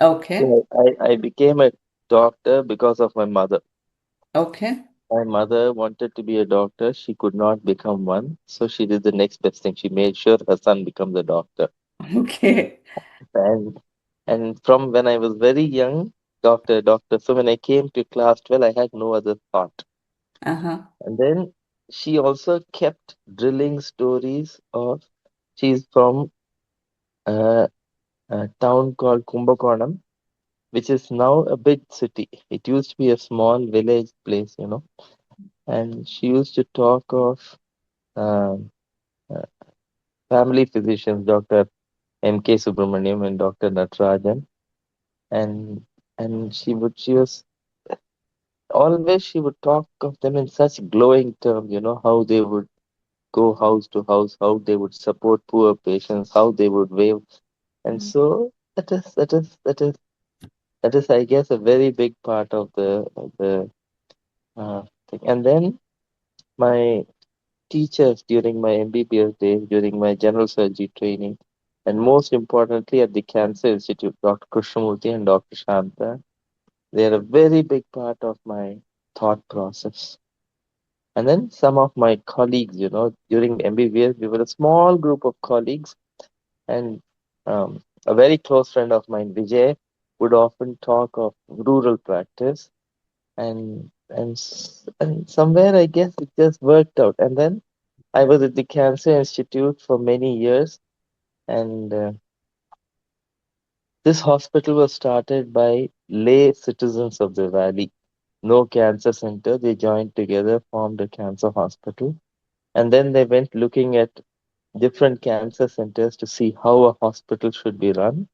Okay. So I became a doctor because of my mother. Okay. My mother wanted to be a doctor. She could not become one. So she did the next best thing. She made sure her son becomes a doctor. Okay. And and from when I was very young, doctor, doctor. So when I came to class 12, I had no other thought. Uh-huh. And then she also kept drilling stories of she's from a town called Kumbakonam, which is now a big city. It used to be a small village place. And she used to talk of um, uh, family physicians, Dr. M.K. Subramaniam and Dr. Natarajan. And she would talk of them in such glowing terms, how they would go house to house, how they would support poor patients, how they would wave. And so that is, I guess, a very big part of the thing. And then my teachers during my MBBS days, during my general surgery training, and most importantly at the Cancer Institute, Dr. Krishnamurthy and Dr. Shanta, they are a very big part of my thought process. And then some of my colleagues, during MBBS, we were a small group of colleagues, and a very close friend of mine, Vijay, would often talk of rural practice, and somewhere I guess it just worked out. And then I was at the Cancer Institute for many years, and this hospital was started by lay citizens of the valley. No cancer center. They joined together, formed a cancer hospital, and then they went looking at different cancer centers to see how a hospital should be run.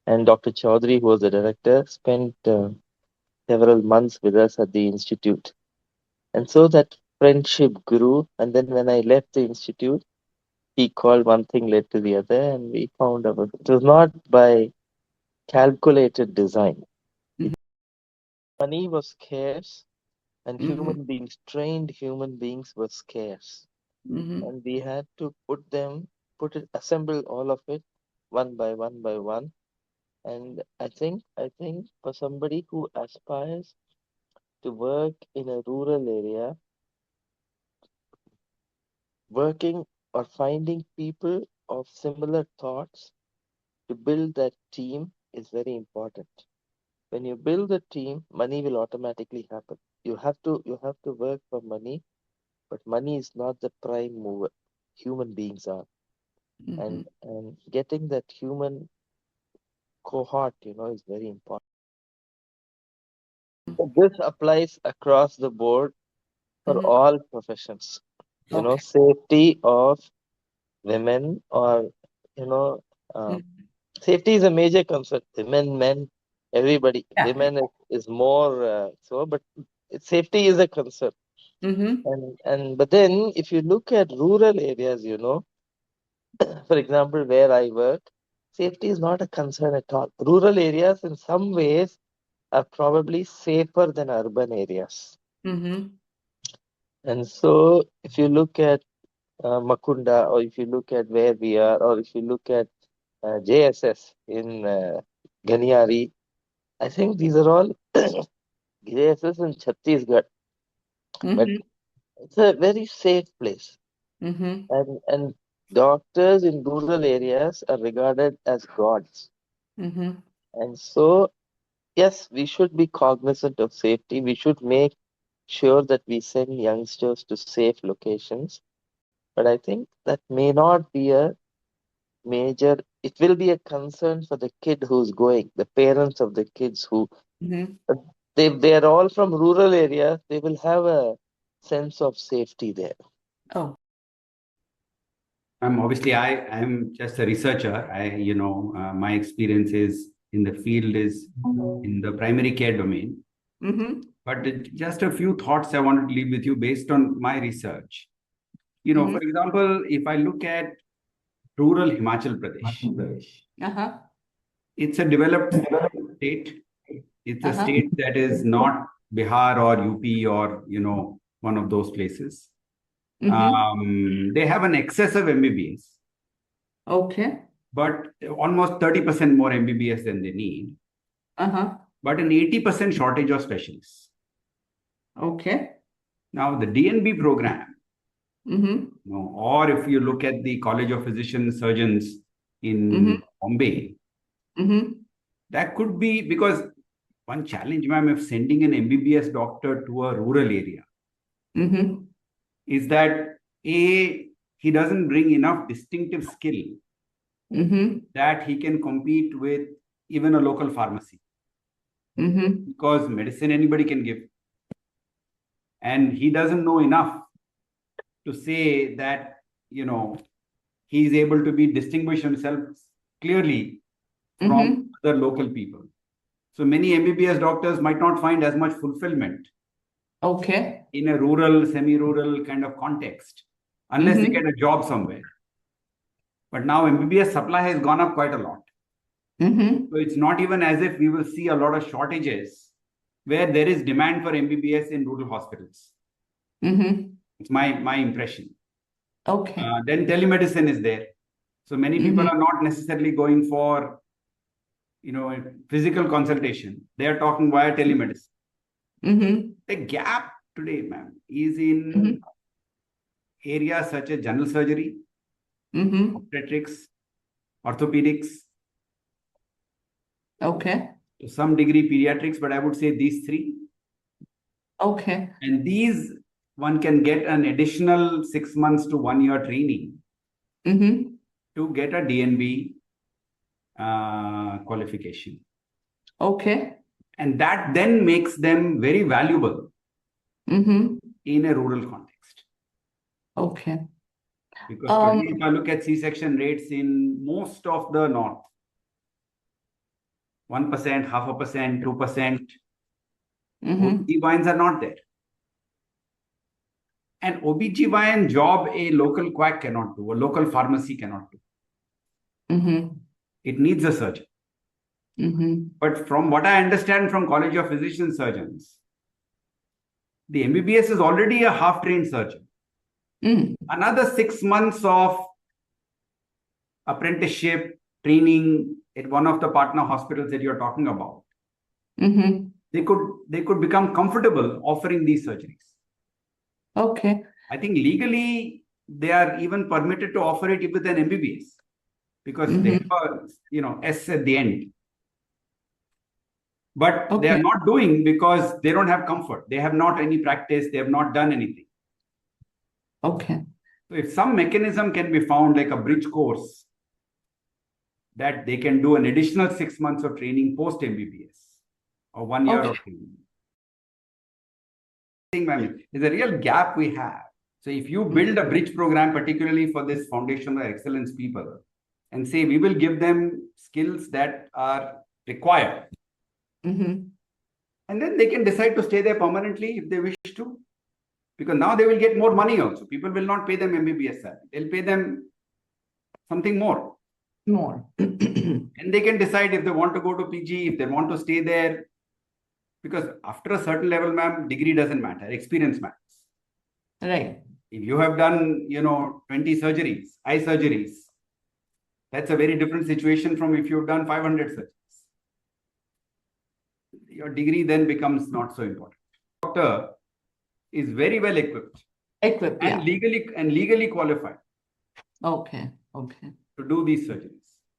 And Dr. Chaudhary, who was the director, spent several months with us at the institute. And so that friendship grew. And then when I left the institute, he called one thing led to the other, and we found out it was not by calculated design. It, money was scarce, and Mm-hmm. trained human beings were scarce. Mm-hmm. And we had to assemble all of it one by one by one. And I think for somebody who aspires to work in a rural area, working or finding people of similar thoughts to build that team is very important. When you build a team, money will automatically happen. You have to work for money, but money is not the prime mover. Human beings are. Mm-hmm. And getting that human cohort, is very important. So this applies across the board for Mm-hmm. all professions. Okay. Safety of women or you know uh, Mm. safety is a major concern. Women, men, everybody. Yeah. Women is more so, but safety is a concern. Mm-hmm. And but then if you look at rural areas, for example, where I work, safety is not a concern at all. Rural areas in some ways are probably safer than urban areas. Mm-hmm. And so if you look at Makunda, or if you look at where we are, or if you look at JSS in Ganiari, I think these are all JSS in Chhattisgarh, but Mm-hmm. it's a very safe place. Mm-hmm. And doctors in rural areas are regarded as gods. Mm-hmm. And so, yes, we should be cognizant of safety. We should make sure that we send youngsters to safe locations. But I think that may not be a major, it will be a concern for the kid who's going, the parents of the kids who, Mm-hmm. uh, they're all from rural areas, they will have a sense of safety there. Oh. Obviously, I'm just a researcher. My experience is in the field is in the primary care domain. Mm-hmm. But just a few thoughts I wanted to leave with you based on my research. Mm-hmm. For example, if I look at rural Himachal Pradesh, Uh-huh. it's a developed state. It's a Uh-huh. state that is not Bihar or UP or one of those places. Mm-hmm. They have an excess of MBBS. Okay. but almost 30% more MBBS than they need, but an 80% shortage of specialists. Okay. Now, the DNB program, Mm-hmm. or if you look at the College of Physicians Surgeons in Mhm. Bombay, Mm-hmm. that could be because one challenge, ma'am, of sending an MBBS doctor to a rural area Mm-hmm. is that he doesn't bring enough distinctive skill Mm-hmm. that he can compete with even a local pharmacy, Mm-hmm. because medicine anybody can give. And he doesn't know enough to say that, he is able to distinguish himself clearly from Mm-hmm. other local people. So many MBBS doctors might not find as much fulfillment Okay. in a rural, semi-rural kind of context, unless they Mhm. get a job somewhere. But now MBBS supply has gone up quite a lot. Mm-hmm. So it's not even as if we will see a lot of shortages where there is demand for MBBS in rural hospitals. Mm-hmm. It's my impression. Okay. Then telemedicine is there. So many people are not necessarily going for, physical consultation. They are talking via telemedicine. Mm-hmm. The gap today, ma'am, is in areas such as general surgery, Mm-hmm. obstetrics, orthopedics, Okay. to some degree pediatrics, but I would say these three. Okay. And these, one can get an additional 6 months to 1 year training Mm-hmm. to get a DNB qualification. Okay. And that then makes them very valuable Mm-hmm. in a rural context. Okay. Because today, if I look at C-section rates in most of the north, 1%, 0.5%, 2%, OBGYNs are not there. And OBGYN job a local quack cannot do, a local pharmacy cannot do. Mm-hmm. It needs a surgeon. Mm-hmm. But from what I understand from College of Physician Surgeons, the MBBS is already a half-trained surgeon. Another 6 months of apprenticeship training at one of the partner hospitals that you're talking about, they could become comfortable offering these surgeries. Okay. I think legally they are even permitted to offer it with an MBBS because they have a S at the end. But they are not doing because they don't have comfort. They have not any practice. They have not done anything. Okay. So if some mechanism can be found, like a bridge course, that they can do an additional 6 months of training post MBBS or 1 year of training. There's a real gap we have. So if you build a bridge program, particularly for this foundational excellence people, and say we will give them skills that are required, and then they can decide to stay there permanently if they wish to, because now they will get more money also. People will not pay them MBBS salary. They'll pay them something more. And they can decide if they want to go to PG, if they want to stay there. Because after a certain level, ma'am, degree doesn't matter. Experience matters. Right. If you have done, 20 surgeries, eye surgeries, that's a very different situation from if you've done 500 surgeries. Your degree then becomes not so important. Doctor is very well equipped. And legally qualified. Okay. To do these surgeries.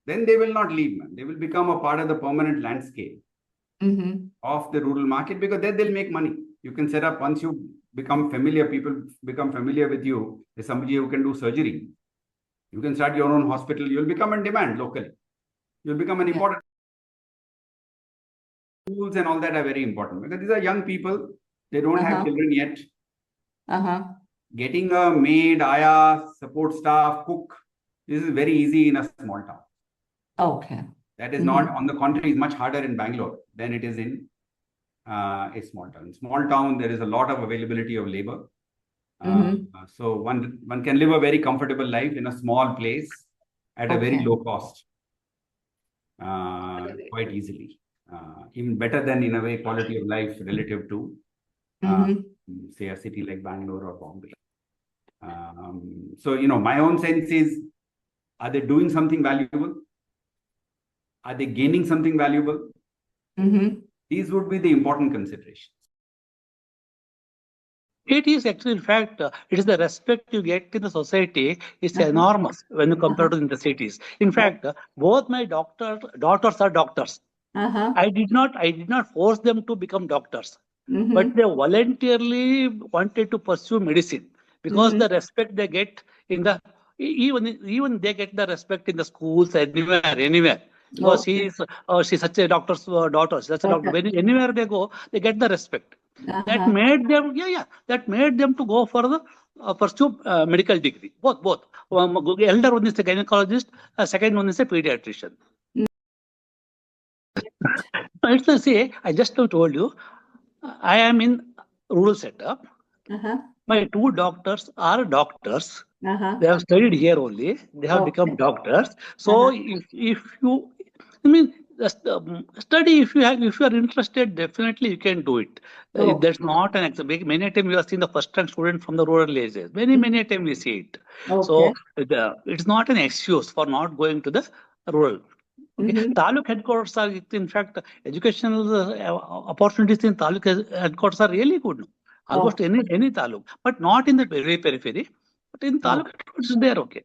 Then they will not leave, man. They will become a part of the permanent landscape of the rural market, because then they'll make money. You can set up, once you become familiar, people become familiar with you as somebody who can do surgery. You can start your own hospital. You'll become in demand locally. You'll become an important. Schools and all that are very important because these are young people. They don't have children yet. Getting a maid, ayah, support staff, cook, this is very easy in a small town. Okay. That is not, on the contrary, is much harder in Bangalore than it is in a small town. In small town, there is a lot of availability of labor. So one can live a very comfortable life in a small place at a very low cost, quite easily. Even better than, in a way, quality of life relative to, say, a city like Bangalore or Bombay. So, my own sense is, are they doing something valuable? Are they gaining something valuable? Mm-hmm. These would be the important considerations. It is actually, in fact, it is the respect you get in the society is Uh-huh. enormous when you compare to in the cities. In fact, both my daughters are doctors. Uh-huh. I did not force them to become doctors, Mm-hmm. but they voluntarily wanted to pursue medicine because the respect they get in the even they get the respect in the schools anywhere. Because Okay. she's such a doctor's daughter. That's a doctor. Okay. Anywhere they go, they get the respect. That Uh-huh. made them, that made them to go for the pursue medical degree. Both. Elder one is a gynecologist, second one is a pediatrician. It's the say, I just told you, I am in rural setup. Uh-huh. My two doctors are doctors. Uh-huh. They have studied here only. They have become Okay. doctors. So if you, I mean, study if you are interested, definitely you can do it. Okay. That's not an exam. Many times we have seen the first time student from the rural areas. Many times we see it. So Okay. it's not an excuse for not going to the rural. Okay. Mm-hmm. Taluk headquarters are, in fact, educational opportunities in Taluk headquarters are really good. Almost any taluk, but not in the very periphery. But in Taluk headquarters, they are okay.